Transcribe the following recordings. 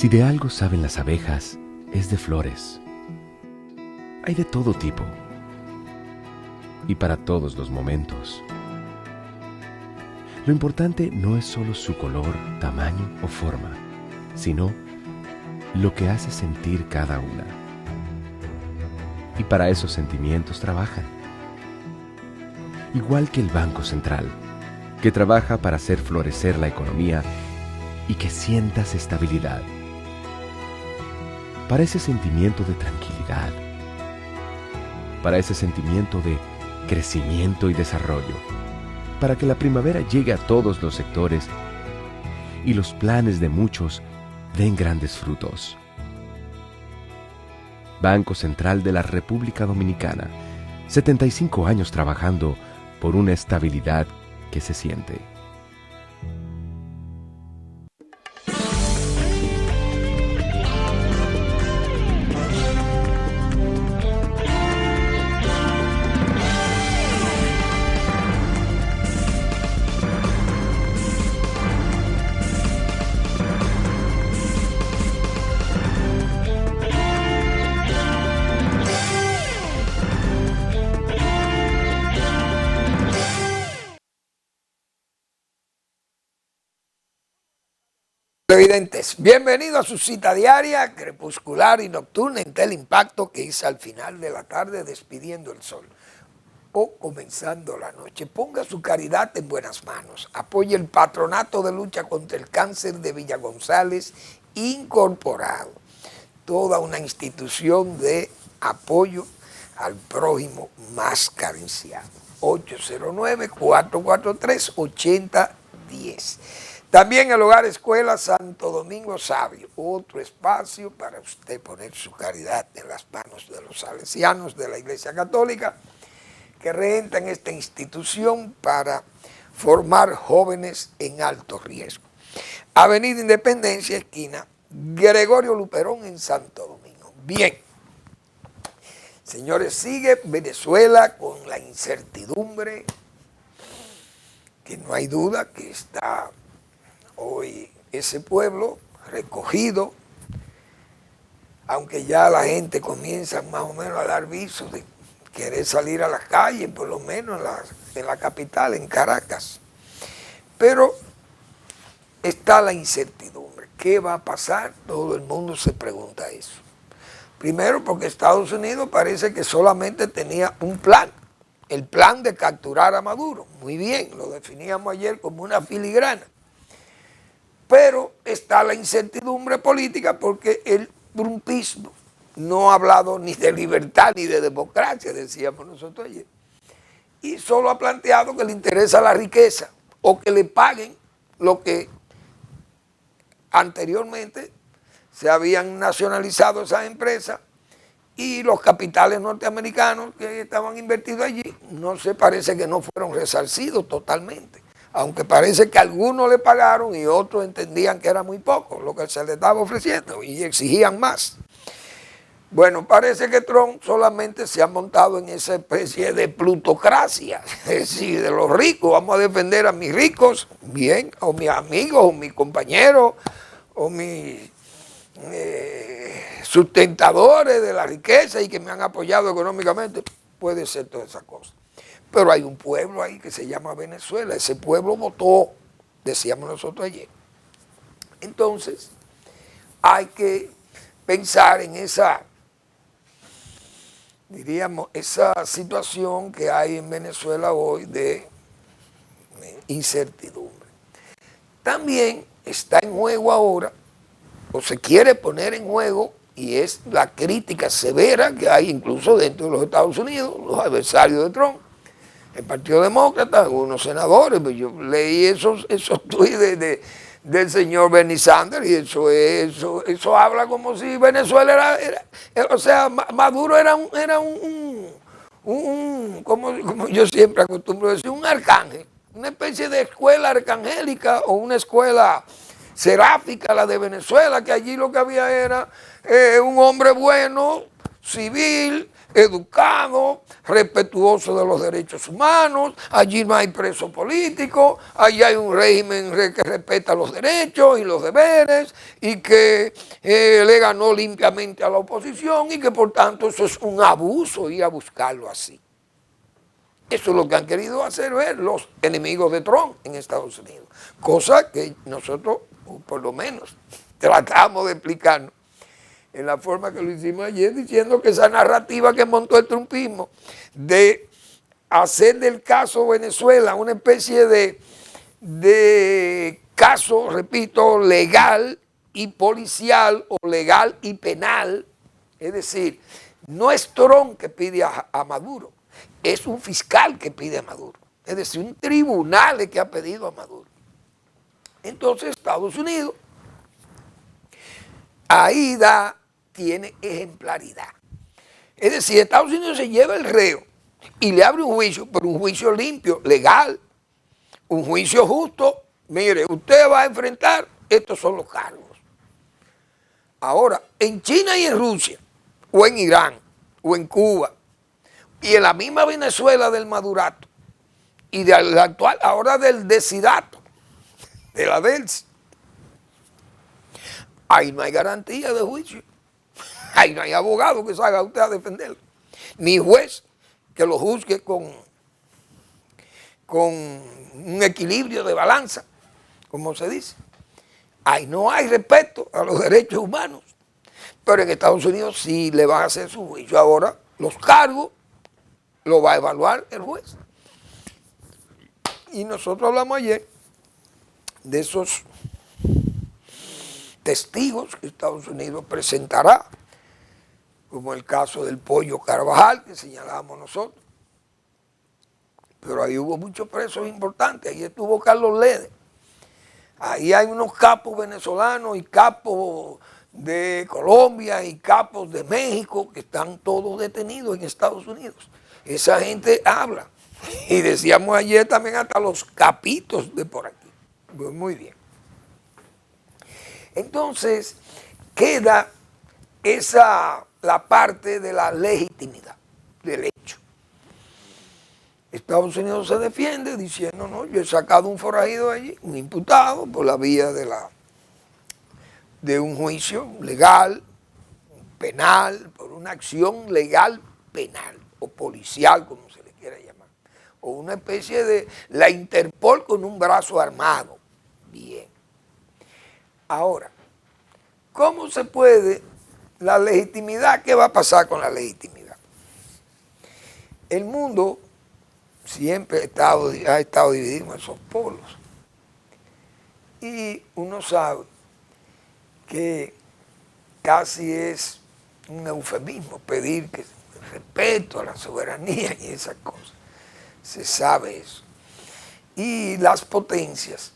Si de algo saben las abejas, es de flores. Hay de todo tipo y para todos los momentos. Lo importante no es solo su color, tamaño o forma, sino lo que hace sentir cada una. Y para esos sentimientos trabajan. Igual que el Banco Central, que trabaja para hacer florecer la economía y que sientas estabilidad. Para ese sentimiento de tranquilidad, para ese sentimiento de crecimiento y desarrollo, para que la primavera llegue a todos los sectores y los planes de muchos den grandes frutos. Banco Central de la República Dominicana, 75 años trabajando por una estabilidad que se siente. Televidentes, bienvenido a su cita diaria, crepuscular y nocturna en Teleimpacto, que es al final de la tarde despidiendo el sol o comenzando la noche. Ponga su caridad en buenas manos. Apoye el Patronato de Lucha contra el Cáncer de Villa González Incorporado, toda una institución de apoyo al prójimo más carenciado. 809-443-8010. También el Hogar Escuela Santo Domingo Sabio, otro espacio para usted poner su caridad en las manos de los salesianos de la Iglesia Católica que regentan esta institución para formar jóvenes en alto riesgo. Avenida Independencia, esquina Gregorio Luperón en Santo Domingo. Bien, señores, sigue Venezuela con la incertidumbre, que no hay duda que está hoy ese pueblo recogido, aunque ya la gente comienza más o menos a dar visos de querer salir a las calles, por lo menos en la capital, en Caracas. Pero está la incertidumbre. ¿Qué va a pasar? Todo el mundo se pregunta eso. Primero porque Estados Unidos parece que solamente tenía un plan, el plan de capturar a Maduro. Muy bien, lo definíamos ayer como una filigrana. Pero está la incertidumbre política porque el trumpismo no ha hablado ni de libertad ni de democracia, decíamos nosotros ayer, y solo ha planteado que le interesa la riqueza o que le paguen lo que anteriormente se habían nacionalizado esas empresas y los capitales norteamericanos que estaban invertidos allí, no se parece que no fueron resarcidos totalmente. Aunque parece que algunos le pagaron y otros entendían que era muy poco lo que se les estaba ofreciendo y exigían más. Bueno, parece que Trump solamente se ha montado en esa especie de plutocracia, es decir, de los ricos. Vamos a defender a mis ricos, bien, o mis amigos, o mis compañeros, o mis sustentadores de la riqueza y que me han apoyado económicamente. Puede ser toda esa cosa. Pero hay un pueblo ahí que se llama Venezuela. Ese pueblo votó, decíamos nosotros ayer. Entonces, hay que pensar en esa, diríamos, esa situación que hay en Venezuela hoy de incertidumbre. También está en juego ahora, o se quiere poner en juego, y es la crítica severa que hay incluso dentro de los Estados Unidos, los adversarios de Trump, el Partido Demócrata, algunos senadores. Pues yo leí esos tweets del señor Bernie Sanders y eso habla como si Venezuela era o sea, Maduro era como yo siempre acostumbro decir, un arcángel, una especie de escuela arcangélica o una escuela seráfica, la de Venezuela, que allí lo que había era un hombre bueno, civil, educado, respetuoso de los derechos humanos, allí no hay preso político, allí hay un régimen que respeta los derechos y los deberes y que le ganó limpiamente a la oposición y que por tanto eso es un abuso ir a buscarlo así. Eso es lo que han querido hacer ver los enemigos de Trump en Estados Unidos, cosa que nosotros, por lo menos, tratamos de explicarnos en la forma que lo hicimos ayer, diciendo que esa narrativa que montó el trumpismo de hacer del caso Venezuela una especie de caso, repito, legal y policial o legal y penal, es decir, no es Trump que pide a Maduro, es un fiscal que pide a Maduro, es decir, un tribunal que ha pedido a Maduro. Entonces Estados Unidos ahí tiene ejemplaridad. Es decir, Estados Unidos se lleva el reo y le abre un juicio, pero un juicio limpio, legal, un juicio justo. Mire, usted va a enfrentar, estos son los cargos. Ahora, en China y en Rusia, o en Irán, o en Cuba, y en la misma Venezuela del Madurato, y del actual, ahora del Desidato, de la DELSI, ahí no hay garantía de juicio. Ahí no hay abogado que salga usted a defenderlo, ni juez que lo juzgue con un equilibrio de balanza, como se dice. Ahí no hay respeto a los derechos humanos, pero en Estados Unidos sí le van a hacer su juicio. Ahora los cargos lo va a evaluar el juez. Y nosotros hablamos ayer de esos testigos que Estados Unidos presentará, como el caso del Pollo Carvajal, que señalábamos nosotros. Pero ahí hubo muchos presos importantes. Ahí estuvo Carlos Lede. Ahí hay unos capos venezolanos y capos de Colombia y capos de México que están todos detenidos en Estados Unidos. Esa gente habla. Y decíamos ayer también hasta los capitos de por aquí. Pues muy bien. Entonces, queda la parte de la legitimidad del hecho. Estados Unidos se defiende diciendo, no, yo he sacado un forajido allí, un imputado, por la vía de un juicio legal, penal, por una acción legal penal, o policial, como se le quiera llamar, o una especie de la Interpol con un brazo armado. Bien. Ahora, ¿cómo se puede la legitimidad? ¿Qué va a pasar con la legitimidad? El mundo siempre ha estado dividido en esos polos. Y uno sabe que casi es un eufemismo pedir que respeto a la soberanía y esas cosas. Se sabe eso. Y las potencias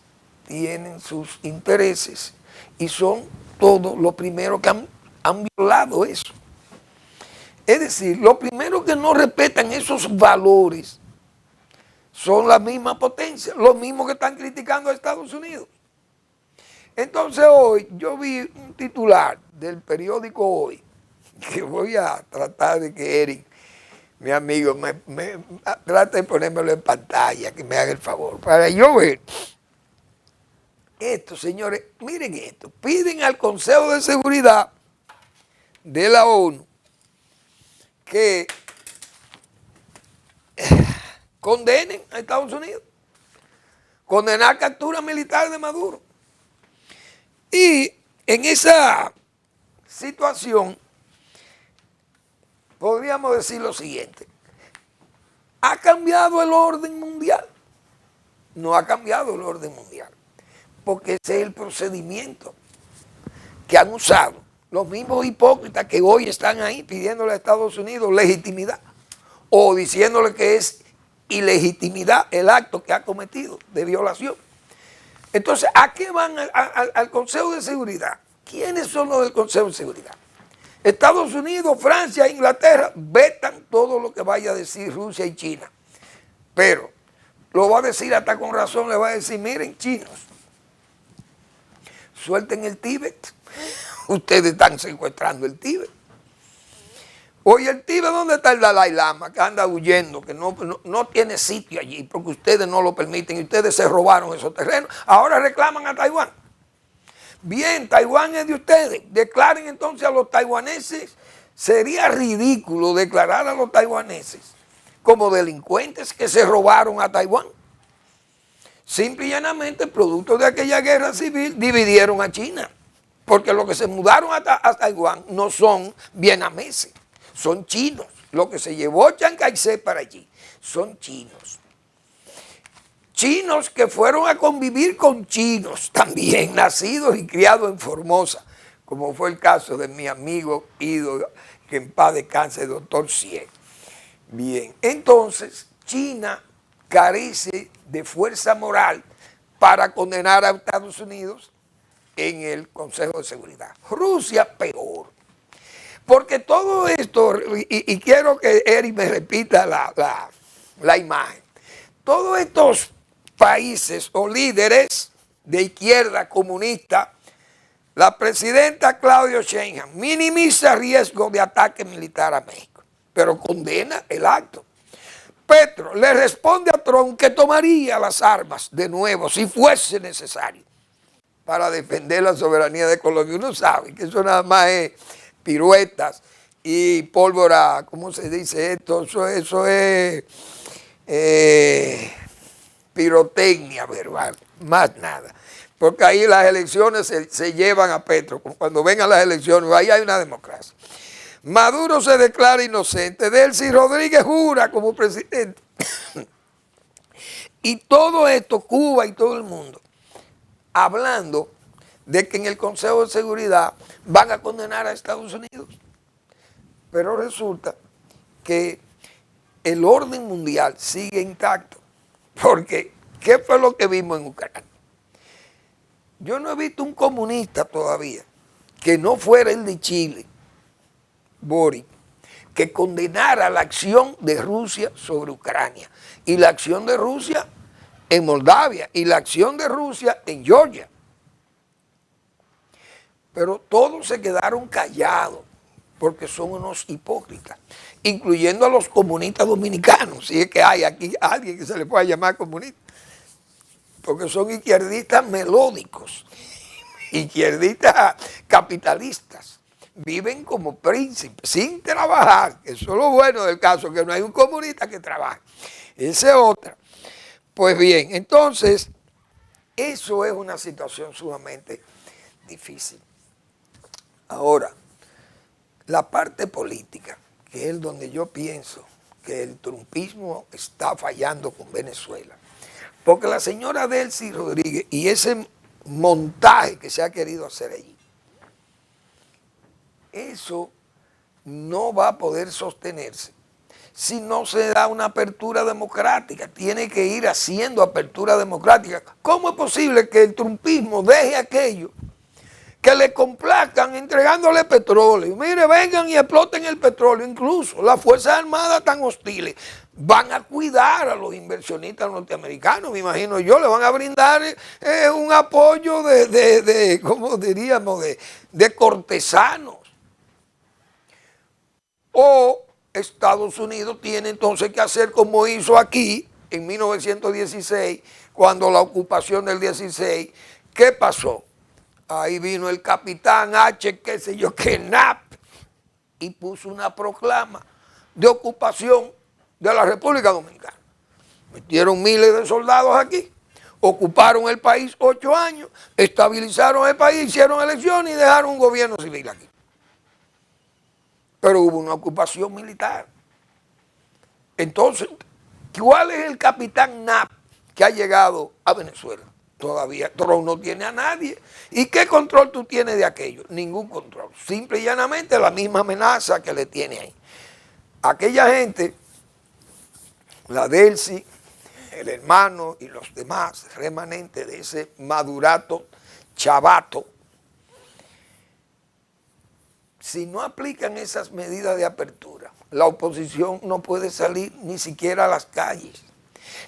tienen sus intereses y son todos los primeros que han violado eso. Es decir, los primeros que no respetan esos valores son las mismas potencias, los mismos que están criticando a Estados Unidos. Entonces hoy yo vi un titular del periódico Hoy, que voy a tratar de que Eric, mi amigo, me trate de ponérmelo en pantalla, que me haga el favor, para yo ver. Esto, señores, miren esto, piden al Consejo de Seguridad de la ONU que condenen a Estados Unidos, condenar captura militar de Maduro. Y en esa situación podríamos decir lo siguiente: ¿ha cambiado el orden mundial? No ha cambiado el orden mundial, porque ese es el procedimiento que han usado los mismos hipócritas que hoy están ahí pidiéndole a Estados Unidos legitimidad o diciéndole que es ilegitimidad el acto que ha cometido de violación. Entonces, ¿a qué van al Consejo de Seguridad? ¿Quiénes son los del Consejo de Seguridad? Estados Unidos, Francia, Inglaterra vetan todo lo que vaya a decir Rusia y China. Pero lo va a decir hasta con razón, le va a decir, miren, chinos, suelten el Tíbet. Ustedes están secuestrando el Tíbet. Oye, el Tíbet, ¿dónde está el Dalai Lama? Que anda huyendo, que no tiene sitio allí, porque ustedes no lo permiten y ustedes se robaron esos terrenos. Ahora reclaman a Taiwán. Bien, Taiwán es de ustedes. Declaren entonces a los taiwaneses. Sería ridículo declarar a los taiwaneses como delincuentes que se robaron a Taiwán. Simple y llanamente, producto de aquella guerra civil, dividieron a China. Porque los que se mudaron a Taiwán no son vietnameses, son chinos. Lo que se llevó Chiang Kai-shek para allí son chinos. Chinos que fueron a convivir con chinos también, nacidos y criados en Formosa, como fue el caso de mi amigo ídolo, que en paz descanse, el doctor Xie. Bien, entonces China carece de fuerza moral para condenar a Estados Unidos en el Consejo de Seguridad. Rusia peor. Porque todo esto, y quiero que Eri me repita la imagen, todos estos países o líderes de izquierda comunista, la presidenta Claudia Sheinbaum minimiza riesgo de ataque militar a México, pero condena el acto. Petro le responde a Trump que tomaría las armas de nuevo si fuese necesario para defender la soberanía de Colombia. Uno sabe que eso nada más es piruetas y pólvora, ¿cómo se dice esto? Eso es pirotecnia verbal, más nada. Porque ahí las elecciones se llevan a Petro. Cuando vengan las elecciones, ahí hay una democracia. Maduro se declara inocente. Delcy Rodríguez jura como presidente. Y todo esto, Cuba y todo el mundo, hablando de que en el Consejo de Seguridad van a condenar a Estados Unidos. Pero resulta que el orden mundial sigue intacto. Porque, ¿qué fue lo que vimos en Ucrania? Yo no he visto un comunista todavía que no fuera el de Chile, Boric, que condenara la acción de Rusia sobre Ucrania y la acción de Rusia en Moldavia y la acción de Rusia en Georgia. Pero todos se quedaron callados porque son unos hipócritas, incluyendo a los comunistas dominicanos, si es que hay aquí alguien que se le pueda llamar comunista, porque son izquierdistas melódicos, izquierdistas capitalistas, viven como príncipes, sin trabajar. Eso es lo bueno del caso, que no hay un comunista que trabaje. Esa es otra. Pues bien, entonces, eso es una situación sumamente difícil. Ahora, la parte política, que es donde yo pienso que el trumpismo está fallando con Venezuela. Porque la señora Delcy Rodríguez y ese montaje que se ha querido hacer allí, eso no va a poder sostenerse si no se da una apertura democrática. Tiene que ir haciendo apertura democrática. ¿Cómo es posible que el trumpismo deje aquello que le complazcan entregándole petróleo? Mire, vengan y exploten el petróleo. Incluso las Fuerzas Armadas tan hostiles van a cuidar a los inversionistas norteamericanos, me imagino yo, le van a brindar un apoyo ¿cómo diríamos?, de cortesanos. O Estados Unidos tiene entonces que hacer como hizo aquí en 1916, cuando la ocupación del 16, ¿qué pasó? Ahí vino el capitán H, qué sé yo, que Knapp, y puso una proclama de ocupación de la República Dominicana. Metieron miles de soldados aquí, ocuparon el país 8 años, estabilizaron el país, hicieron elecciones y dejaron un gobierno civil aquí. Pero hubo una ocupación militar. Entonces, ¿cuál es el capitán Knapp que ha llegado a Venezuela? Todavía Trump no tiene a nadie. ¿Y qué control tú tienes de aquello? Ningún control. Simple y llanamente la misma amenaza que le tiene ahí. Aquella gente, la Delcy, el hermano y los demás remanentes de ese madurato chavato, si no aplican esas medidas de apertura, la oposición no puede salir ni siquiera a las calles.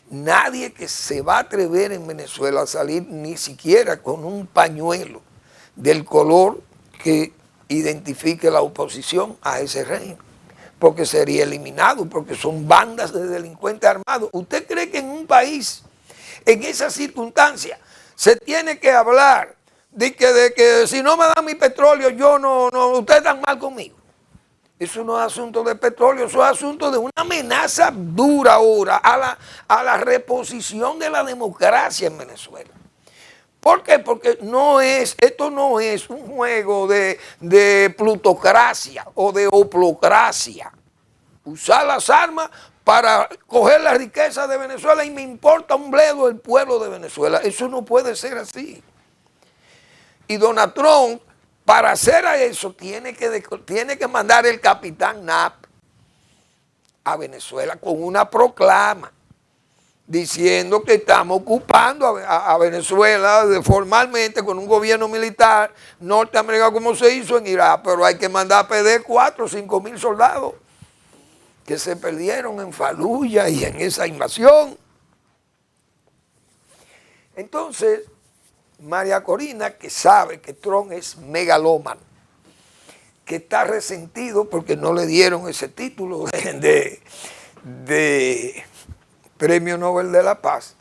Nadie que se va a atrever en Venezuela a salir ni siquiera con un pañuelo del color que identifique la oposición a ese régimen. porque sería eliminado, porque son bandas de delincuentes armados. ¿Usted cree que en un país, en esas circunstancias, se tiene que hablar de que si no me dan mi petróleo, ustedes están mal conmigo? Eso no es asunto de petróleo, eso es asunto de una amenaza dura ahora a la reposición de la democracia en Venezuela. ¿Por qué? Porque esto no es un juego de plutocracia o de oplocracia. Usar las armas para coger la riqueza de Venezuela y me importa un bledo el pueblo de Venezuela. Eso no puede ser así. Y Donald Trump, para hacer eso, tiene que mandar el capitán Knapp a Venezuela con una proclama diciendo que estamos ocupando a Venezuela formalmente con un gobierno militar norteamericano como se hizo en Irak, pero hay que mandar a pedir 4 o 5 mil soldados que se perdieron en Faluya y en esa invasión. Entonces, María Corina, que sabe que Trump es megalómano, que está resentido porque no le dieron ese título de Premio Nobel de la Paz,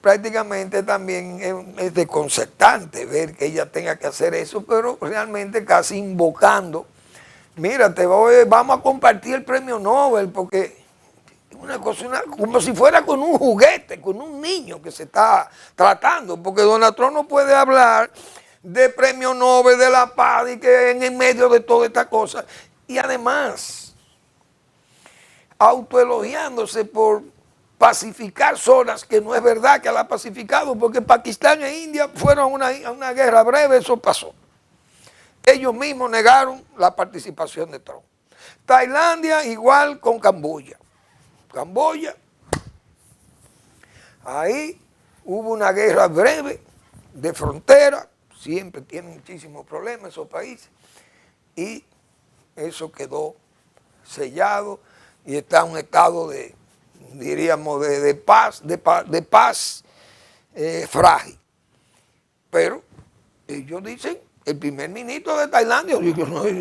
prácticamente también es desconcertante ver que ella tenga que hacer eso, pero realmente casi invocando, mira, vamos a compartir el Premio Nobel, porque una cosa, como si fuera con un juguete, con un niño que se está tratando, porque Donald Trump no puede hablar de Premio Nobel de la Paz y que en medio de toda esta cosa, y además autoelogiándose por pacificar zonas que no es verdad que la ha pacificado, porque Pakistán e India fueron a una guerra breve, eso pasó. Ellos mismos negaron la participación de Trump. Tailandia igual con Camboya. Camboya, ahí hubo una guerra breve de frontera, siempre tienen muchísimos problemas esos países, y eso quedó sellado y está en un estado de, diríamos, de paz frágil. Pero ellos dicen, el primer ministro de Tailandia,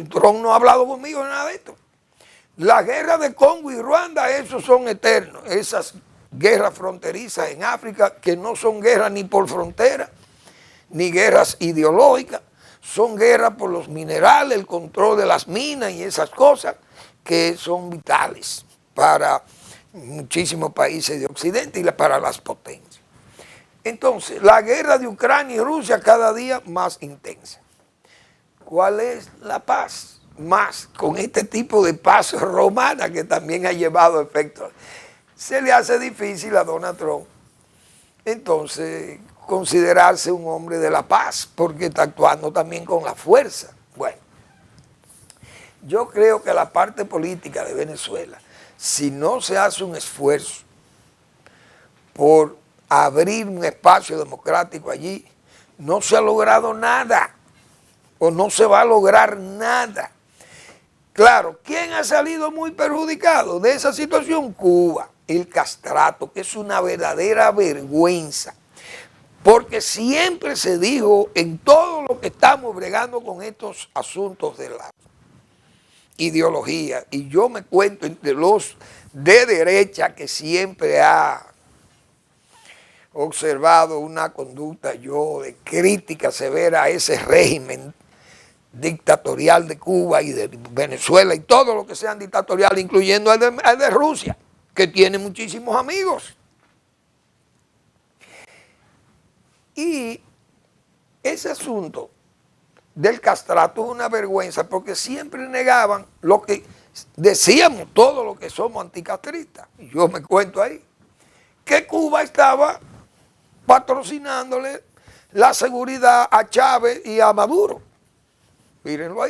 Trump no ha hablado conmigo de nada de esto. La guerra de Congo y Ruanda, esos son eternos. Esas guerras fronterizas en África, que no son guerras ni por frontera, ni guerras ideológicas, son guerras por los minerales, el control de las minas y esas cosas que son vitales para muchísimos países de Occidente y para las potencias. Entonces, la guerra de Ucrania y Rusia cada día más intensa. ¿Cuál es la paz? Más con este tipo de paz romana que también ha llevado efectos. Se le hace difícil a Donald Trump entonces considerarse un hombre de la paz, porque está actuando también con la fuerza. Bueno, yo creo que la parte política de Venezuela, si no se hace un esfuerzo por abrir un espacio democrático allí, no se ha logrado nada, o no se va a lograr nada. Claro, ¿quién ha salido muy perjudicado de esa situación? Cuba, el castrato, que es una verdadera vergüenza. Porque siempre se dijo en todo lo que estamos bregando con estos asuntos de la ideología, y yo me cuento entre los de derecha que siempre ha observado una conducta de crítica severa a ese régimen dictatorial de Cuba y de Venezuela y todo lo que sean dictatoriales, incluyendo el de Rusia, que tiene muchísimos amigos. Y ese asunto del castrato es una vergüenza, porque siempre negaban lo que decíamos todos los que somos anticastristas, y yo me cuento ahí, que Cuba estaba patrocinándole la seguridad a Chávez y a Maduro. Mírenlo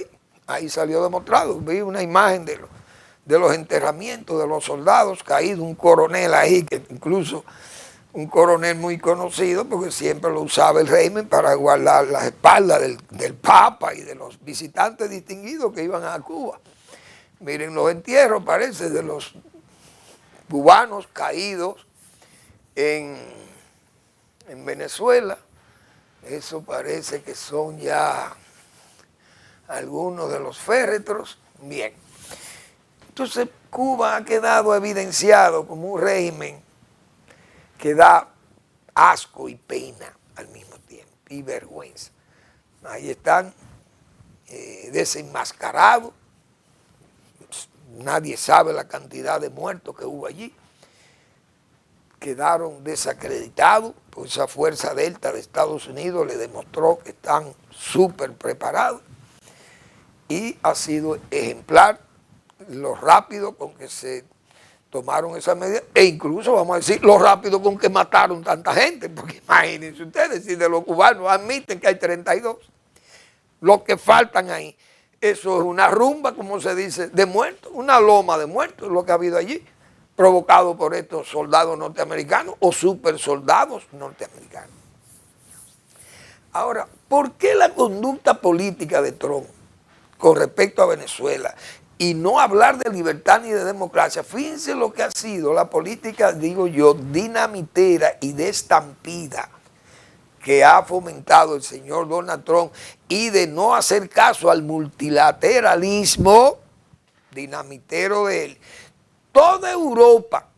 ahí salió demostrado. Vi una imagen de los enterramientos de los soldados caídos, un coronel ahí, que incluso un coronel muy conocido, porque siempre lo usaba el régimen para guardar las espaldas del Papa y de los visitantes distinguidos que iban a Cuba. Miren los entierros, parece, de los cubanos caídos en Venezuela. Eso parece que son ya algunos de los féretros. Bien, Entonces Cuba ha quedado evidenciado como un régimen que da asco y pena al mismo tiempo, y vergüenza. Ahí están desenmascarados, nadie sabe la cantidad de muertos que hubo allí, quedaron desacreditados, pues esa fuerza delta de Estados Unidos le demostró que están súper preparados, y ha sido ejemplar lo rápido con que se tomaron esas medidas, e incluso vamos a decir lo rápido con que mataron tanta gente, porque imagínense ustedes, si de los cubanos admiten que hay 32, los que faltan ahí, eso es una rumba, como se dice, de muertos, una loma de muertos, lo que ha habido allí, provocado por estos soldados norteamericanos o super soldados norteamericanos. Ahora, ¿por qué la conducta política de Trump con respecto a Venezuela y no hablar de libertad ni de democracia? Fíjense lo que ha sido la política, digo yo, dinamitera y de estampida que ha fomentado el señor Donald Trump, y de no hacer caso al multilateralismo dinamitero de él. Toda Europa,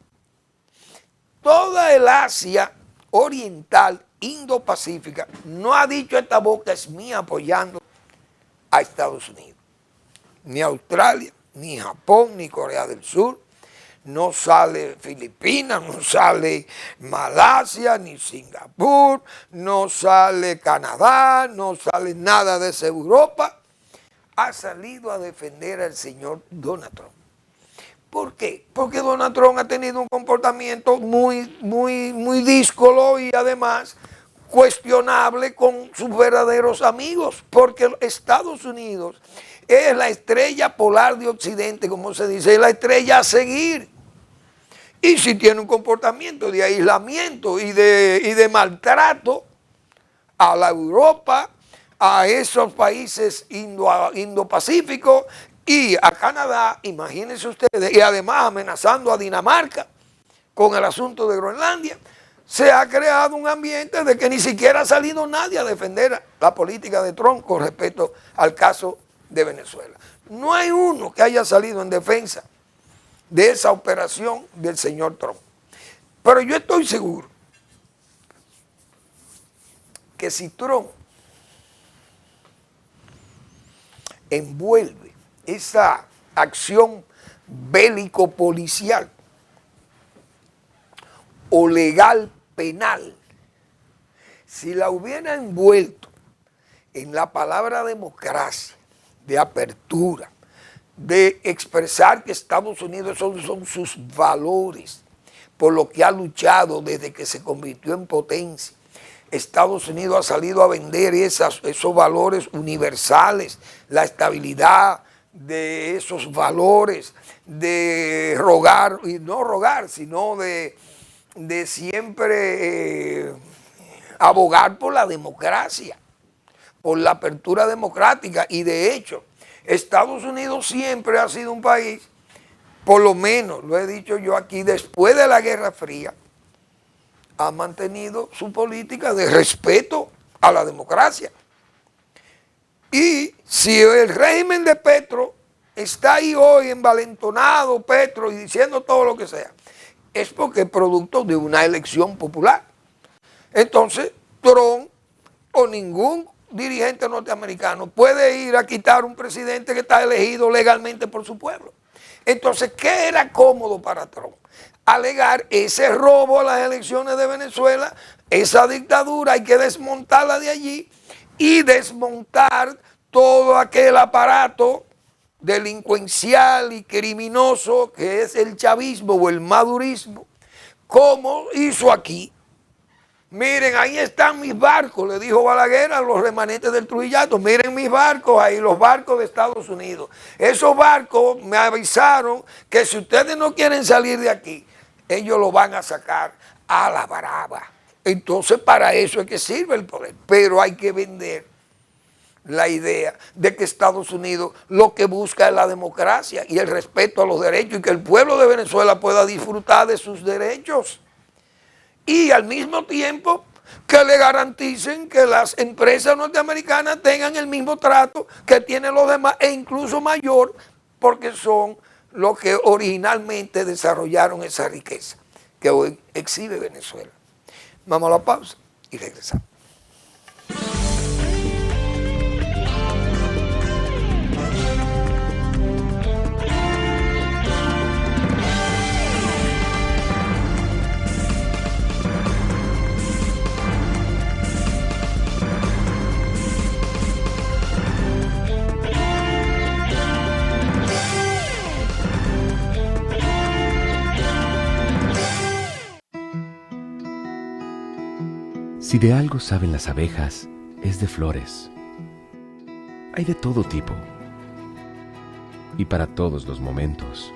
toda el Asia oriental, Indo-Pacífica, no ha dicho esta boca es mía apoyando a Estados Unidos. Ni Australia, ni Japón, ni Corea del Sur, no sale Filipinas, no sale Malasia, ni Singapur, no sale Canadá, no sale nada de esa Europa. Ha salido a defender al señor Donald Trump. ¿Por qué? Porque Donald Trump ha tenido un comportamiento muy díscolo y además cuestionable con sus verdaderos amigos, porque Estados Unidos es la estrella polar de Occidente, como se dice, es la estrella a seguir. Y si tiene un comportamiento de aislamiento y de maltrato a la Europa, a esos países Indo-Pacíficos y a Canadá, imagínense ustedes, y además amenazando a Dinamarca con el asunto de Groenlandia, se ha creado un ambiente de que ni siquiera ha salido nadie a defender la política de Trump con respecto al caso de Venezuela. No hay uno que haya salido en defensa de esa operación del señor Trump. Pero yo estoy seguro que si Trump envuelve esa acción bélico-policial o legal penal, si la hubiera envuelto en la palabra democracia, de apertura, de expresar que Estados Unidos son sus valores, por lo que ha luchado desde que se convirtió en potencia. Estados Unidos ha salido a vender esos valores universales, la estabilidad de esos valores, de rogar, y no rogar, sino de siempre abogar por la democracia, por la apertura democrática. Y de hecho, Estados Unidos siempre ha sido un país, por lo menos, lo he dicho yo aquí, después de la Guerra Fría, ha mantenido su política de respeto a la democracia. Y si el régimen de Petro está ahí hoy envalentonado, Petro, y diciendo todo lo que sea, es porque es producto de una elección popular. Entonces, Trump o ningún dirigente norteamericano puede ir a quitar un presidente que está elegido legalmente por su pueblo. Entonces, ¿qué era cómodo para Trump? Alegar ese robo a las elecciones de Venezuela, esa dictadura, hay que desmontarla de allí y desmontar todo aquel aparato delincuencial y criminoso que es el chavismo o el madurismo, como hizo aquí. Miren, ahí están mis barcos, le dijo Balaguer a los remanentes del Trujillato. Miren mis barcos ahí, los barcos de Estados Unidos. Esos barcos me avisaron que si ustedes no quieren salir de aquí, ellos lo van a sacar a la brava. Entonces, para eso es que sirve el poder. Pero hay que vender la idea de que Estados Unidos lo que busca es la democracia y el respeto a los derechos y que el pueblo de Venezuela pueda disfrutar de sus derechos. Y al mismo tiempo que le garanticen que las empresas norteamericanas tengan el mismo trato que tienen los demás e incluso mayor, porque son los que originalmente desarrollaron esa riqueza que hoy exhibe Venezuela. Vamos a la pausa y regresamos. Si de algo saben las abejas, es de flores. Hay de todo tipo y para todos los momentos.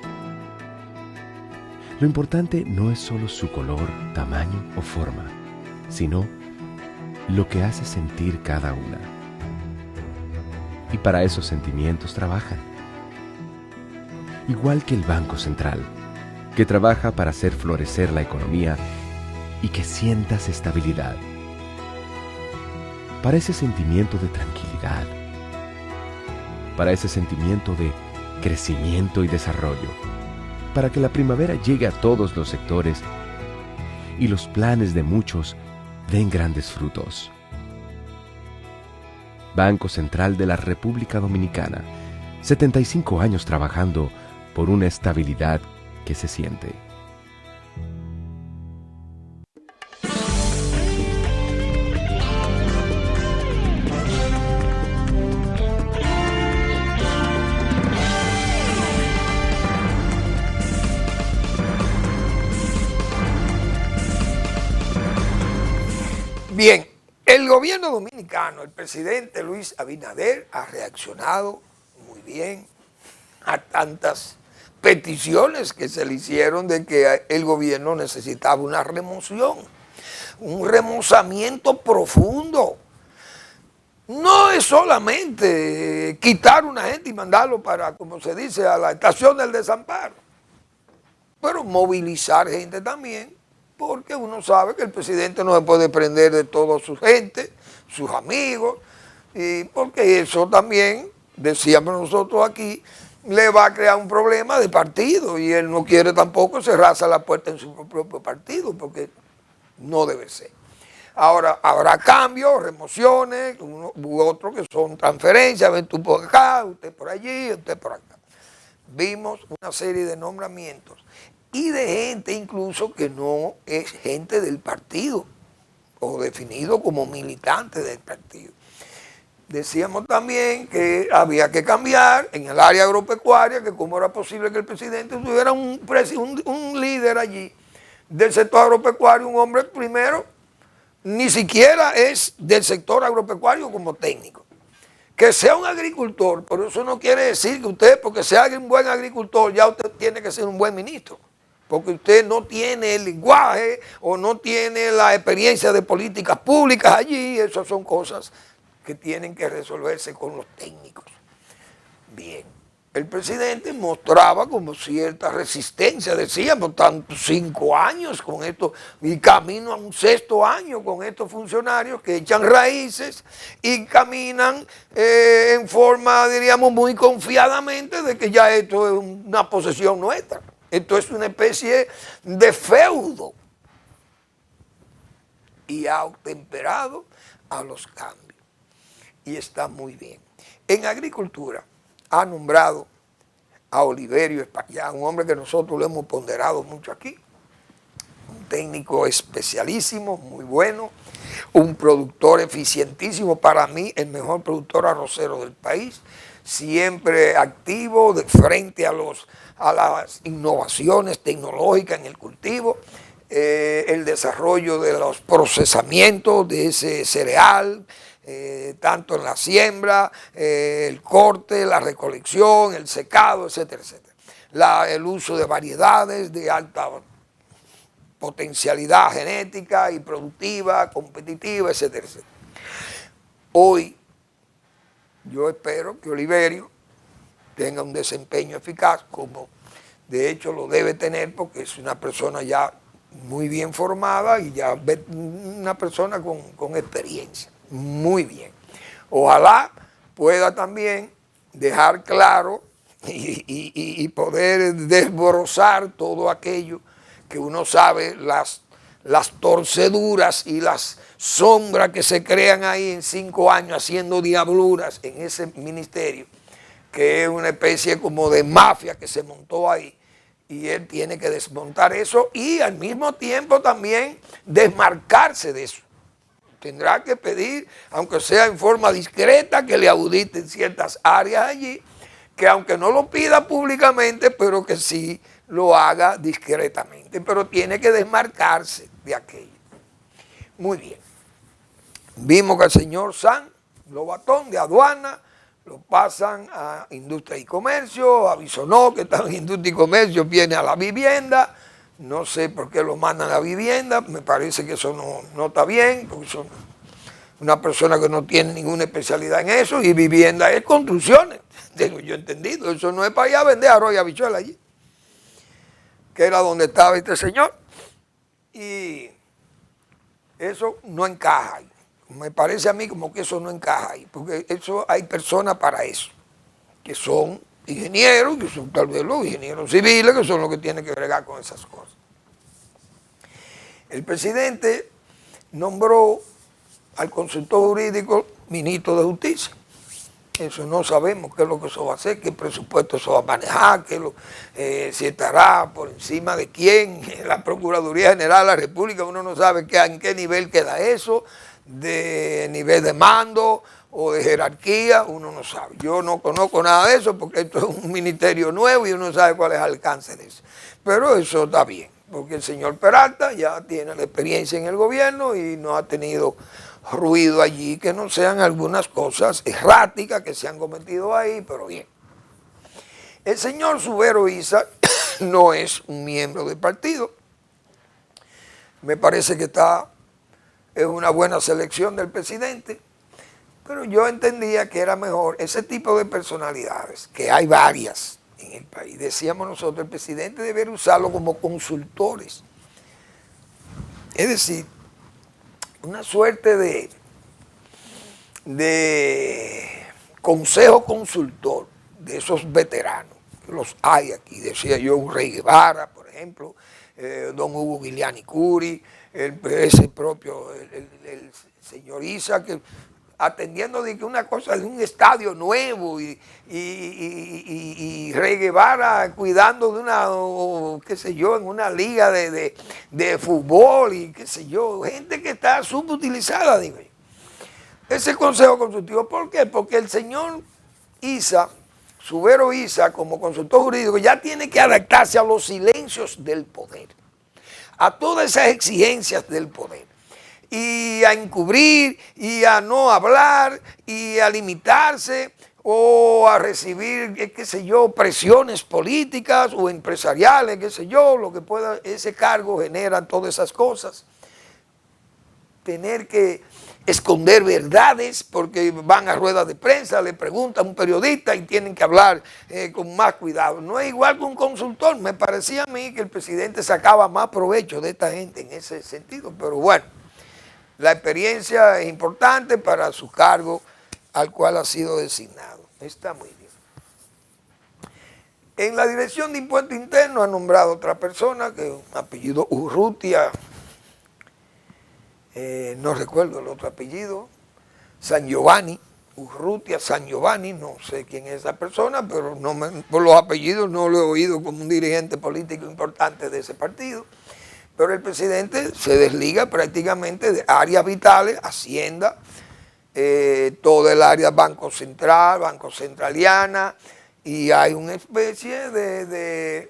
Lo importante no es solo su color, tamaño o forma, sino lo que hace sentir cada una. Y para esos sentimientos trabajan. Igual que el Banco Central, que trabaja para hacer florecer la economía y que sientas estabilidad. Para ese sentimiento de tranquilidad, para ese sentimiento de crecimiento y desarrollo, para que la primavera llegue a todos los sectores y los planes de muchos den grandes frutos. Banco Central de la República Dominicana, 75 años trabajando por una estabilidad que se siente. Bien, el gobierno dominicano, el presidente Luis Abinader ha reaccionado muy bien a tantas peticiones que se le hicieron de que el gobierno necesitaba una remoción, un remozamiento profundo. No es solamente quitar una gente y mandarlo para, como se dice, a la estación del desamparo, pero movilizar gente también, porque uno sabe que el presidente no se puede prender de toda su gente, sus amigos, y porque eso también, decíamos nosotros aquí, le va a crear un problema de partido y él no quiere tampoco cerrarse la puerta en su propio partido, porque no debe ser. Ahora, habrá cambios, remociones, uno u otro que son transferencias, ven tú por acá, usted por allí, usted por acá. Vimos una serie de nombramientos y de gente incluso que no es gente del partido o definido como militante del partido. Decíamos también que había que cambiar en el área agropecuaria, que cómo era posible que el presidente tuviera un líder allí del sector agropecuario, un hombre primero, ni siquiera es del sector agropecuario como técnico. Que sea un agricultor, pero eso no quiere decir que usted, porque sea un buen agricultor, ya usted tiene que ser un buen ministro. Porque usted no tiene el lenguaje o no tiene la experiencia de políticas públicas allí. Esas son cosas que tienen que resolverse con los técnicos. Bien, el presidente mostraba como cierta resistencia, decíamos, tantos 5 años con esto y camino a un 6º año con estos funcionarios que echan raíces y caminan en forma, diríamos, muy confiadamente de que ya esto es una posesión nuestra. Esto es una especie de feudo y ha temperado a los cambios y está muy bien. En agricultura ha nombrado a Oliverio Espaillá, un hombre que nosotros lo hemos ponderado mucho aquí, un técnico especialísimo, muy bueno, un productor eficientísimo, para mí el mejor productor arrocero del país, siempre activo de frente a las innovaciones tecnológicas en el cultivo, el desarrollo de los procesamientos de ese cereal, tanto en la siembra, el corte, la recolección, el secado, etcétera, etcétera. El uso de variedades de alta potencialidad genética y productiva, competitiva, etcétera, etcétera. Hoy yo espero que Oliverio tenga un desempeño eficaz, como de hecho lo debe tener, porque es una persona ya muy bien formada y ya una persona con experiencia. Muy bien. Ojalá pueda también dejar claro y poder desbrozar todo aquello que uno sabe, las torceduras y las sombras que se crean ahí en 5 años haciendo diabluras en ese ministerio, que es una especie como de mafia que se montó ahí, y él tiene que desmontar eso y al mismo tiempo también desmarcarse de eso. Tendrá que pedir, aunque sea en forma discreta, que le auditen ciertas áreas allí, que aunque no lo pida públicamente, pero que sí lo haga discretamente, pero tiene que desmarcarse de aquello. Muy bien. Vimos que el señor San Lobatón de aduana lo pasan a Industria y Comercio, a Bisonó, que está en Industria y Comercio, viene a la vivienda. No sé por qué lo mandan a vivienda, me parece que eso no está bien, porque son una persona que no tiene ninguna especialidad en eso, y vivienda es construcciones, tengo yo entendido, eso no es para ir a vender arroz y habichuela allí, que era donde estaba este señor, y eso no encaja ahí. Me parece a mí como que eso no encaja ahí, porque eso hay personas para eso, que son ingenieros, que son tal vez los ingenieros civiles, que son los que tienen que bregar con esas cosas. El presidente nombró al consultor jurídico ministro de Justicia. Eso no sabemos qué es lo que eso va a hacer, qué presupuesto eso va a manejar, si estará por encima de quién, la Procuraduría General de la República, uno no sabe en qué nivel queda eso, de nivel de mando o de jerarquía, uno no sabe. Yo no conozco nada de eso porque esto es un ministerio nuevo y uno no sabe cuál es el alcance de eso. Pero eso está bien, porque el señor Peralta ya tiene la experiencia en el gobierno y no ha tenido ruido allí que no sean algunas cosas erráticas que se han cometido ahí, pero bien. El señor Subero Isa no es un miembro del partido. Me parece que es una buena selección del presidente, pero yo entendía que era mejor ese tipo de personalidades, que hay varias en el país. Decíamos nosotros, el presidente debería usarlo como consultores. Es decir, una suerte de consejo consultor de esos veteranos, que los hay aquí. Decía yo, un Rey Guevara, por ejemplo, don Hugo Giuliani Curi, ese propio, el señor Isa, que atendiendo de que una cosa de un estadio nuevo y Rey Guevara cuidando de una, qué sé yo, en una liga de fútbol y qué sé yo, gente que está subutilizada, digo yo. Ese consejo consultivo, ¿por qué? Porque el señor Isa, Subero Isa, como consultor jurídico, ya tiene que adaptarse a los silencios del poder, a todas esas exigencias del poder, y a encubrir, y a no hablar, y a limitarse, o a recibir, qué sé yo, presiones políticas o empresariales, qué sé yo, lo que pueda, ese cargo genera todas esas cosas. Tener que esconder verdades porque van a ruedas de prensa, le preguntan a un periodista y tienen que hablar con más cuidado. No es igual que un consultor. Me parecía a mí que el presidente sacaba más provecho de esta gente en ese sentido, pero bueno, la experiencia es importante para su cargo al cual ha sido designado. Está muy bien. En la Dirección de Impuestos Internos ha nombrado otra persona, que es un apellido Urrutia, no recuerdo el otro apellido, San Giovanni, Urrutia San Giovanni, no sé quién es esa persona, pero por los apellidos no lo he oído como un dirigente político importante de ese partido. Pero el presidente se desliga prácticamente de áreas vitales, Hacienda, toda el área Banco Central, Banco Centraliana, y hay una especie de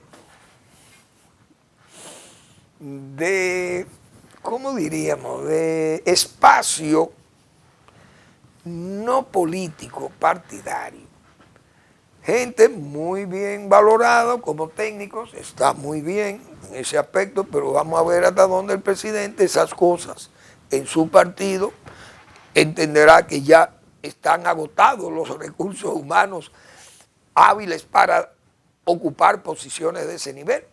¿cómo diríamos?, de espacio no político, partidario. Gente muy bien valorada como técnicos, está muy bien en ese aspecto, pero vamos a ver hasta dónde el presidente esas cosas en su partido entenderá que ya están agotados los recursos humanos hábiles para ocupar posiciones de ese nivel.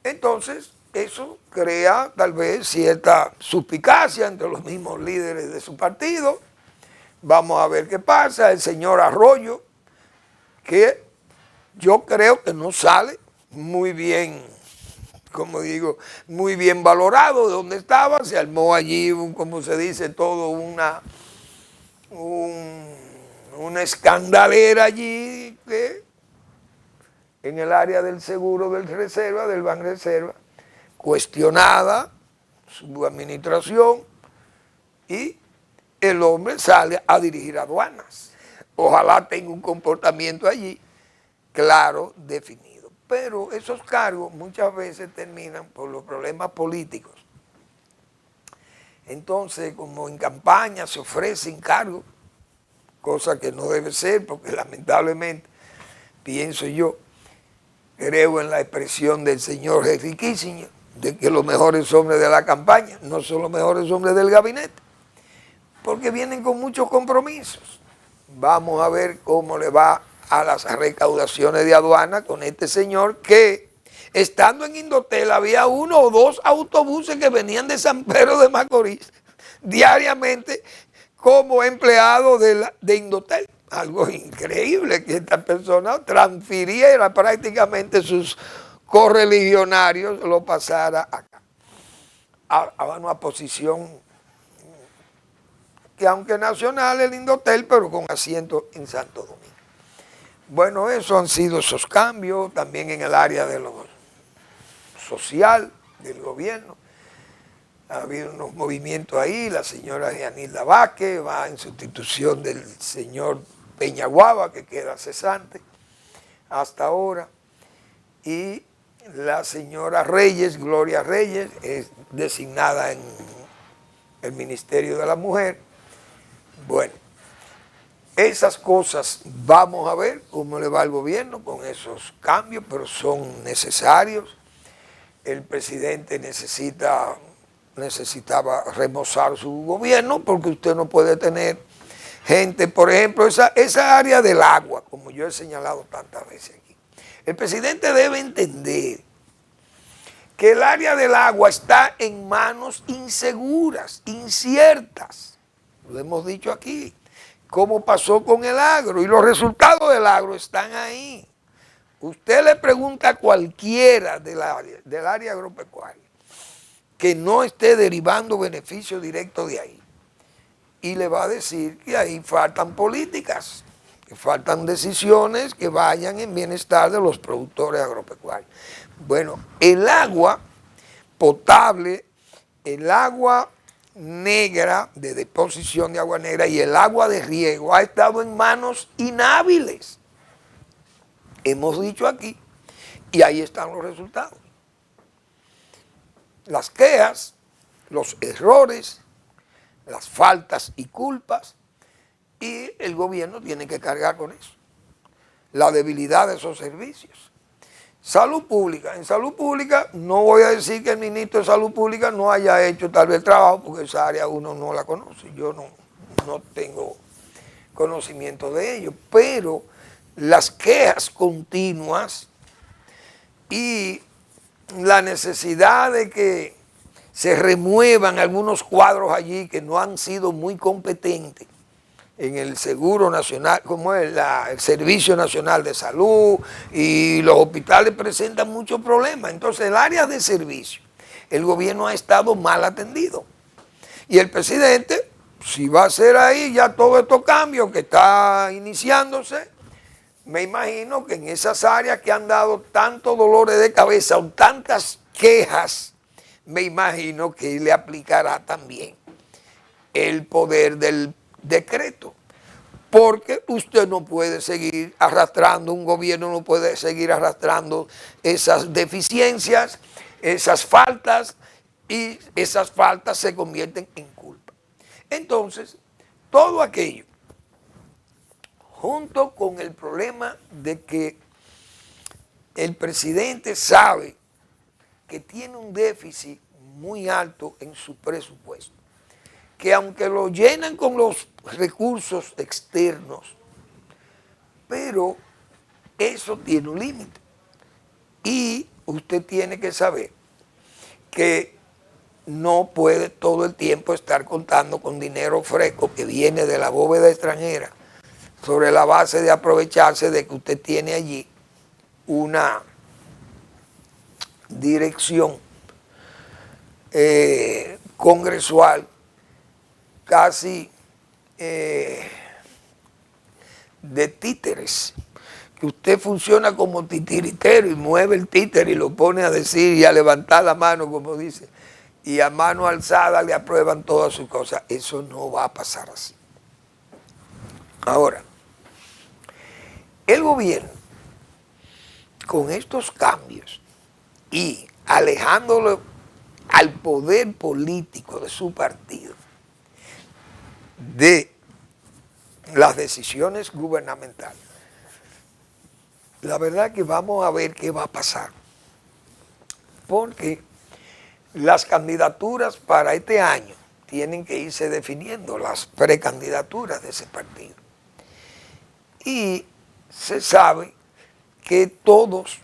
Entonces, eso crea tal vez cierta suspicacia entre los mismos líderes de su partido. Vamos a ver qué pasa. El señor Arroyo, que yo creo que no sale muy bien, como digo, muy bien valorado de donde estaba. Se armó allí, como se dice, todo una escandalera allí en el área del seguro del Reserva, del Banreserva, cuestionada su administración, y el hombre sale a dirigir aduanas. Ojalá tenga un comportamiento allí claro, definido. Pero esos cargos muchas veces terminan por los problemas políticos. Entonces, como en campaña se ofrecen cargos, cosa que no debe ser, porque lamentablemente, pienso yo, creo en la expresión del señor Henry Kissinger, de que los mejores hombres de la campaña no son los mejores hombres del gabinete, porque vienen con muchos compromisos. Vamos a ver cómo le va a las recaudaciones de aduana con este señor que, estando en Indotel, había 1 o 2 autobuses que venían de San Pedro de Macorís diariamente como empleado de Indotel. Algo increíble, que esta persona transfiriera prácticamente sus correligionarios, lo pasara acá, a una posición que, aunque nacional, el Indotel, pero con asiento en Santo Domingo. Bueno, eso han sido esos cambios, también en el área de lo social del gobierno. Ha habido unos movimientos ahí. La señora Yanilda Vázquez va en sustitución del señor Peñaguaba, que queda cesante hasta ahora, y la señora Reyes, Gloria Reyes, es designada en el Ministerio de la Mujer. Bueno, esas cosas vamos a ver cómo le va al gobierno con esos cambios, pero son necesarios. El presidente necesitaba remozar su gobierno, porque usted no puede tener gente, por ejemplo, esa área del agua, como yo he señalado tantas veces aquí. El presidente debe entender que el área del agua está en manos inseguras, inciertas. Lo hemos dicho aquí, como pasó con el agro, y los resultados del agro están ahí. Usted le pregunta a cualquiera del área agropecuaria que no esté derivando beneficio directo de ahí, y le va a decir que ahí faltan políticas, que faltan decisiones que vayan en bienestar de los productores agropecuarios. Bueno, el agua potable, el agua negra, de deposición de agua negra, y el agua de riego ha estado en manos inhábiles. Hemos dicho aquí, y ahí están los resultados. Las quejas, los errores, las faltas y culpas, y el gobierno tiene que cargar con eso. La debilidad de esos servicios. Salud pública. En salud pública no voy a decir que el ministro de Salud Pública no haya hecho tal vez el trabajo, porque esa área uno no la conoce. Yo no tengo conocimiento de ello, pero las quejas continuas y la necesidad de que se remuevan algunos cuadros allí que no han sido muy competentes en el Seguro Nacional, como es el Servicio Nacional de Salud, y los hospitales presentan muchos problemas. Entonces, el área de servicio, el gobierno ha estado mal atendido. Y el presidente, si va a hacer ahí ya todos estos cambios que está iniciándose, me imagino que en esas áreas que han dado tantos dolores de cabeza o tantas quejas, me imagino que le aplicará también el poder del decreto, porque usted no puede seguir arrastrando, un gobierno no puede seguir arrastrando esas deficiencias, esas faltas, y esas faltas se convierten en culpa. Entonces, todo aquello, junto con el problema de que el presidente sabe que tiene un déficit muy alto en su presupuesto, que aunque lo llenan con los recursos externos, pero eso tiene un límite. Y usted tiene que saber que no puede todo el tiempo estar contando con dinero fresco que viene de la bóveda extranjera, sobre la base de aprovecharse de que usted tiene allí una dirección congresual casi de títeres, que usted funciona como titiritero y mueve el títere y lo pone a decir y a levantar la mano, como dice, y a mano alzada le aprueban todas sus cosas. Eso no va a pasar así. Ahora, el gobierno, con estos cambios y alejándolo al poder político de su partido de las decisiones gubernamentales, la verdad que vamos a ver qué va a pasar, porque las candidaturas para este año tienen que irse definiendo, las precandidaturas de ese partido. Y se sabe que todos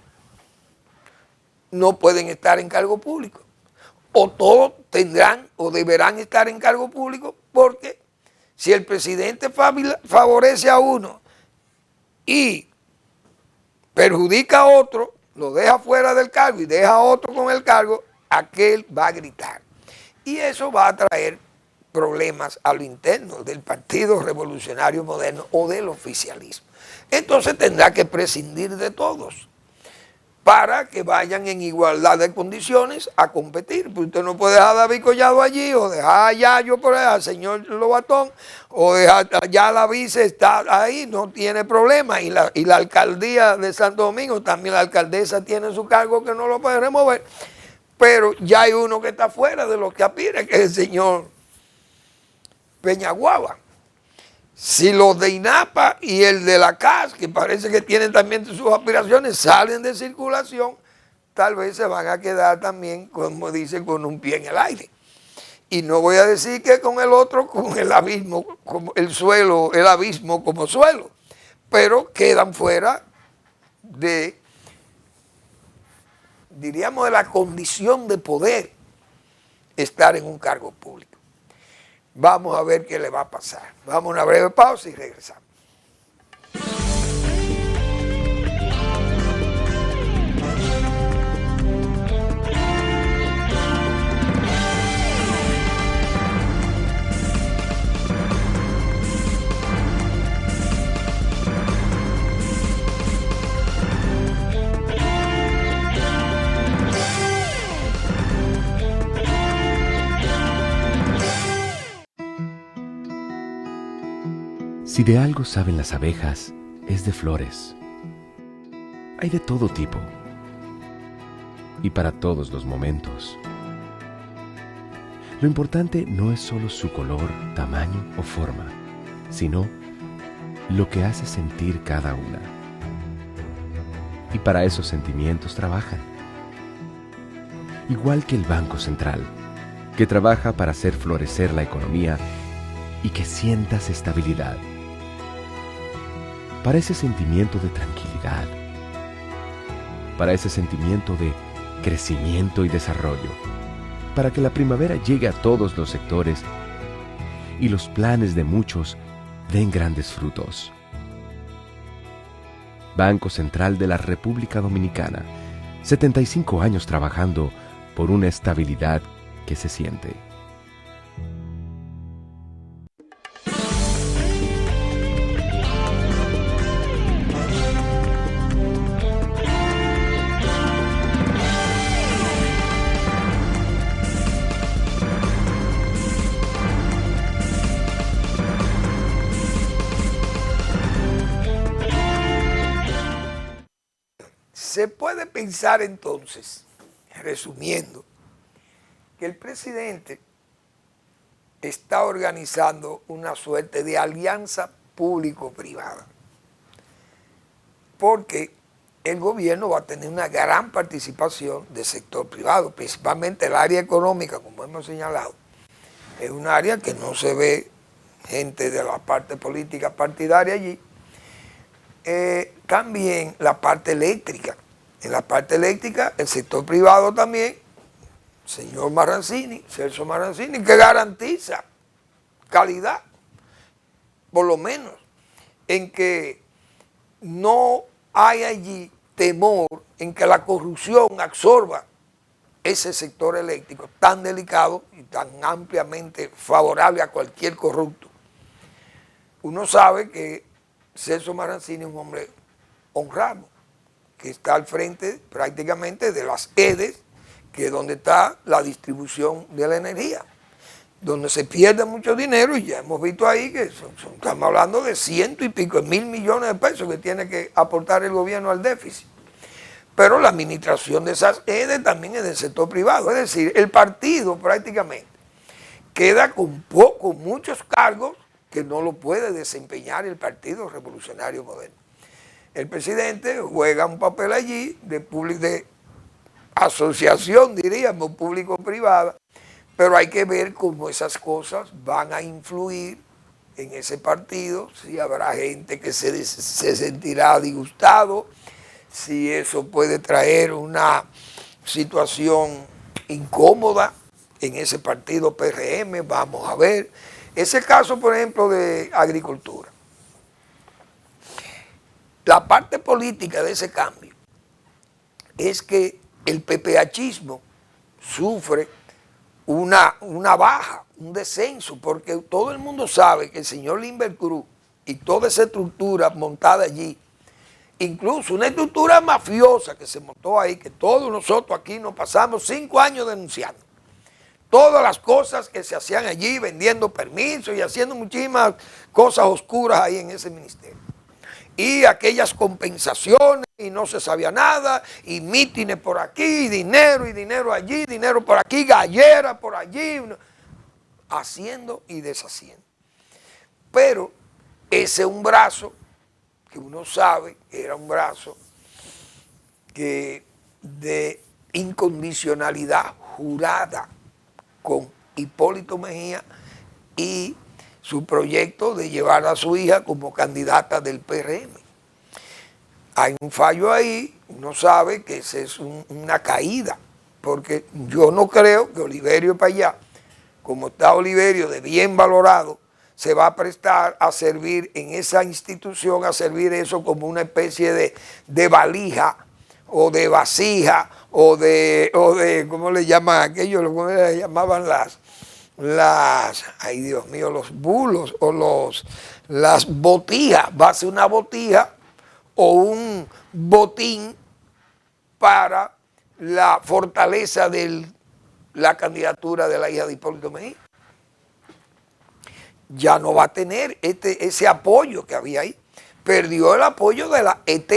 no pueden estar en cargo público, o todos tendrán o deberán estar en cargo público, porque si el presidente favorece a uno y perjudica a otro, lo deja fuera del cargo y deja a otro con el cargo, aquel va a gritar. Y eso va a traer problemas a lo interno del Partido Revolucionario Moderno o del oficialismo. Entonces tendrá que prescindir de todos para que vayan en igualdad de condiciones a competir. Pues usted no puede dejar a David Collado allí, o dejar a Yayo por ahí, al señor Lobatón, o dejar ya la vice está ahí, no tiene problema. Y la alcaldía de Santo Domingo, también la alcaldesa tiene su cargo que no lo puede remover. Pero ya hay uno que está fuera de lo que aspira, que es el señor Peñaguaba. Si los de INAPA y el de la CAS, que parece que tienen también sus aspiraciones, salen de circulación, tal vez se van a quedar también, como dicen, con un pie en el aire. Y no voy a decir que con el otro, con el abismo, como el suelo, el abismo como suelo, pero quedan fuera de, diríamos, de la condición de poder estar en un cargo público. Vamos a ver qué le va a pasar. Vamos a una breve pausa y regresamos. Si de algo saben las abejas, es de flores. Hay de todo tipo y para todos los momentos. Lo importante no es solo su color, tamaño o forma, sino lo que hace sentir cada una. Y para esos sentimientos trabajan. Igual que el Banco Central, que trabaja para hacer florecer la economía y que sientas estabilidad. Para ese sentimiento de tranquilidad, para ese sentimiento de crecimiento y desarrollo, para que la primavera llegue a todos los sectores y los planes de muchos den grandes frutos. Banco Central de la República Dominicana, 75 años trabajando por una estabilidad que se siente. Se puede pensar entonces, resumiendo, que el presidente está organizando una suerte de alianza público-privada, porque el gobierno va a tener una gran participación del sector privado, principalmente el área económica, como hemos señalado. Es un área que no se ve gente de la parte política partidaria allí. También la parte eléctrica. En la parte eléctrica, el sector privado también, señor Marrancini, Celso Marrancini, que garantiza calidad, por lo menos, en que no hay allí temor en que la corrupción absorba ese sector eléctrico tan delicado y tan ampliamente favorable a cualquier corrupto. Uno sabe que Celso Marancini es un hombre honrado, que está al frente prácticamente de las EDES, que es donde está la distribución de la energía, donde se pierde mucho dinero, y ya hemos visto ahí que estamos hablando de 100 y pico de mil millones de pesos que tiene que aportar el gobierno al déficit. Pero la administración de esas EDES también es del sector privado, es decir, el partido prácticamente queda con muchos cargos que no lo puede desempeñar el Partido Revolucionario Moderno. El presidente juega un papel allí de asociación, diríamos, público-privada, pero hay que ver cómo esas cosas van a influir en ese partido, si habrá gente que se sentirá disgustado, si eso puede traer una situación incómoda en ese partido PRM, vamos a ver. Ese caso, por ejemplo, de agricultura. La parte política de ese cambio es que el PPHismo sufre una baja, un descenso, porque todo el mundo sabe que el señor Limber Cruz y toda esa estructura montada allí, incluso una estructura mafiosa que se montó ahí, que todos nosotros aquí nos pasamos 5 años denunciando. Todas las cosas que se hacían allí, vendiendo permisos y haciendo muchísimas cosas oscuras ahí en ese ministerio. Y aquellas compensaciones y no se sabía nada, y mítines por aquí, y dinero allí, dinero por aquí, gallera por allí, haciendo y deshaciendo. Pero ese es un brazo que uno sabe que era un brazo que de incondicionalidad jurada con Hipólito Mejía y su proyecto de llevar a su hija como candidata del PRM. Hay un fallo ahí, uno sabe que esa es una caída, porque yo no creo que Oliverio para allá, como está Oliverio de bien valorado, se va a prestar a servir en esa institución, a servir eso como una especie de valija o de vasija o de ¿cómo le llaman aquello? ¿Cómo le llamaban ay Dios mío, los bulos o las botijas? Va a ser una botija o un botín para la fortaleza de la candidatura de la hija de Hipólito Mejía. Ya no va a tener ese apoyo que había ahí. Perdió el apoyo de la ET,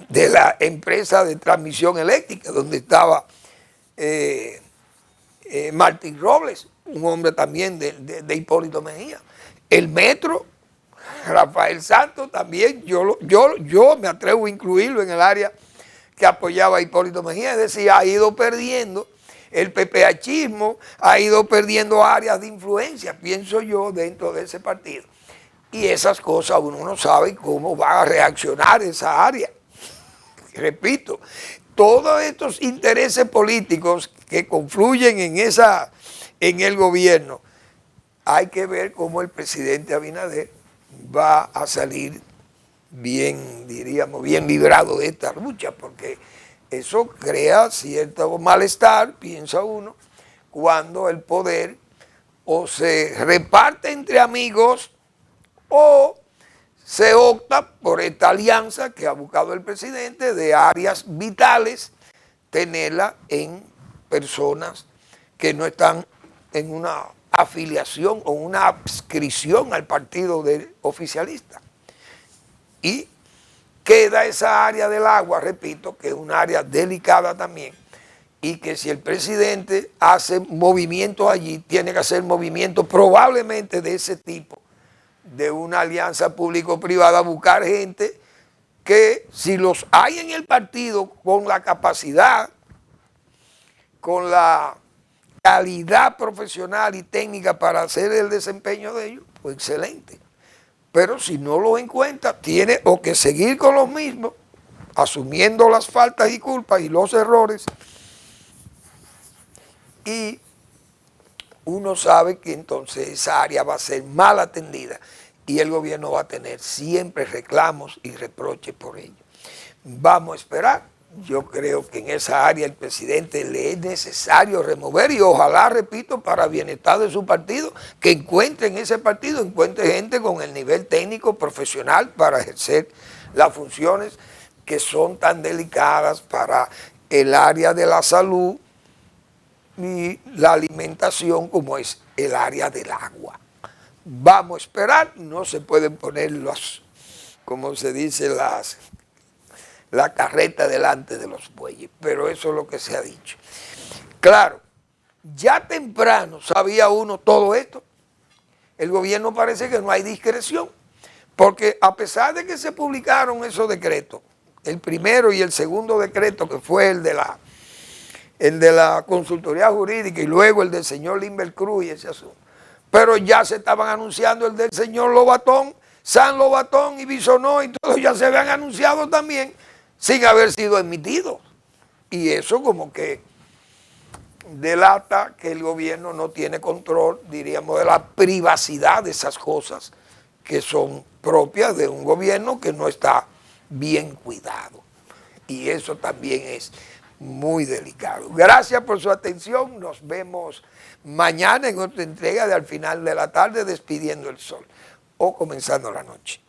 de la empresa de transmisión eléctrica, donde estaba Martín Robles, un hombre también de Hipólito Mejía. El metro, Rafael Santos también, yo me atrevo a incluirlo en el área que apoyaba a Hipólito Mejía, es decir, ha ido perdiendo. El PPHismo ha ido perdiendo áreas de influencia, pienso yo, dentro de ese partido. Y esas cosas uno no sabe cómo va a reaccionar esa área. Repito, todos estos intereses políticos que confluyen en el gobierno, hay que ver cómo el presidente Abinader va a salir bien, diríamos, bien librado de esta lucha, porque eso crea cierto malestar, piensa uno, cuando el poder o se reparte entre amigos o se opta por esta alianza que ha buscado el presidente de áreas vitales, tenerla en personas que no están en una afiliación o una adscripción al partido oficialista. Y queda esa área del agua, repito, que es un área delicada también, y que si el presidente hace movimientos allí, tiene que hacer movimientos probablemente de ese tipo, de una alianza público-privada, buscar gente que si los hay en el partido con la capacidad, con la calidad profesional y técnica para hacer el desempeño de ellos, pues excelente. Pero si no los encuentra, tiene o que seguir con los mismos, asumiendo las faltas y culpas y los errores. Y uno sabe que entonces esa área va a ser mal atendida y el gobierno va a tener siempre reclamos y reproches por ello. Vamos a esperar. Yo creo que en esa área el presidente le es necesario remover y ojalá, repito, para bienestar de su partido, que encuentre en ese partido, encuentre gente con el nivel técnico profesional para ejercer las funciones que son tan delicadas para el área de la salud y la alimentación como es el área del agua. Vamos a esperar, no se pueden poner los, como se dice, la carreta delante de los bueyes, pero eso es lo que se ha dicho. Claro, ya temprano sabía uno todo esto. El gobierno parece que no hay discreción, porque a pesar de que se publicaron esos decretos, el primero y el segundo decreto, que fue el de la consultoría jurídica y luego el del señor Limber Cruz y ese asunto, pero ya se estaban anunciando el del señor Lobatón, San Lobatón y Bisonó, y todos ya se habían anunciado también sin haber sido emitidos. Y eso como que delata que el gobierno no tiene control, diríamos, de la privacidad de esas cosas que son propias de un gobierno que no está bien cuidado. Y eso también es muy delicado. Gracias por su atención. Nos vemos mañana en otra entrega de Al Final de la Tarde, Despidiendo el Sol o Comenzando la Noche.